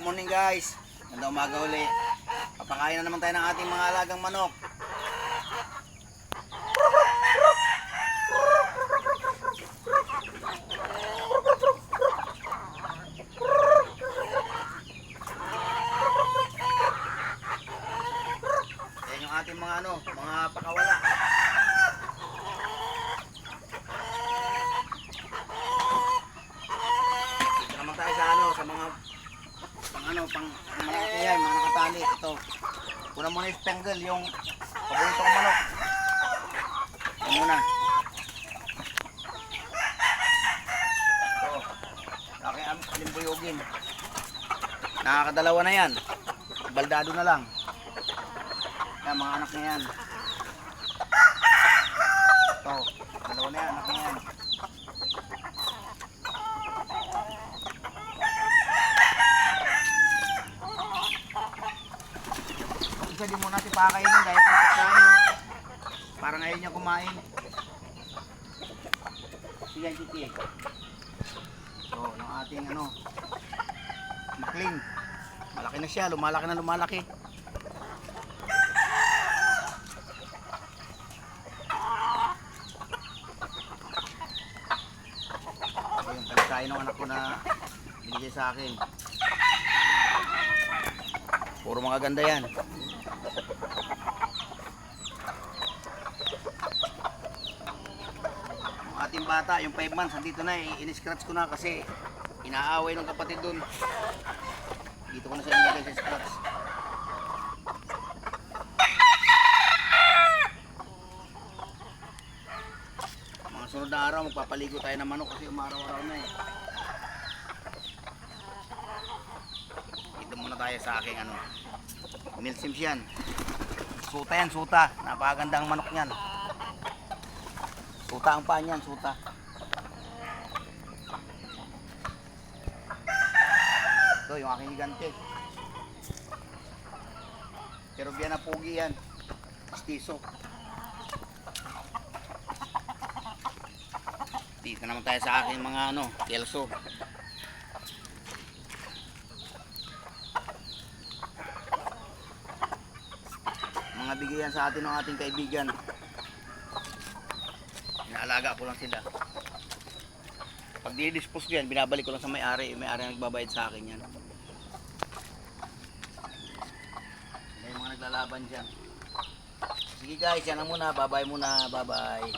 morning guys. Ganda umaga uli. Papakain na naman tayo ng ating mga alagang manok. Yan yung ating mga mga pakawala. Dito naman tayo sa mga pang mga kaya, mga nakatali. Ito. Kuna muna yung spangle, yung paborito kong manok. Ito muna. Ito. Laki alimbuyogin. Nakakadalawa na yan. Baldado na lang. Yan, mga anak na yan. Ito. Dalawa na yan, anak na yan. Isa din muna si pakainin dahil pagkain parang ayaw niya kumain. Sige, sige. So, ng ating makling. Malaki na siya, lumalaki na lumalaki. Ayun, pagkain ng anak ko na binigay sa akin. Puro mga ganda yan. Ang ating bata, yung 5 months, andito na, in-scratch ko na kasi inaaway ng kapatid dun. Dito ko na siya ilagay sa scratch. Mga sunod na araw, magpapaligo tayo ng manok kasi umaraw-araw na eh. Dito muna tayo sa aking milsims yan. Suta yan, suta. Napakaganda ang manok niyan. Suta ang paa niyan, suta. Ito yung aking higante. Peruvian na pugi yan. Stiso. Dito naman tayo sa aking mga kelso. Mga bigayan sa atin ng ating kaibigan. Inaalaga ko lang sila. Pag di-dispose ko yan, binabalik ko lang sa may-ari. May-ari ang nagbabayad sa akin yan. May mga naglalaban dyan. Sige guys, yan na muna. Bye-bye muna. Bye-bye.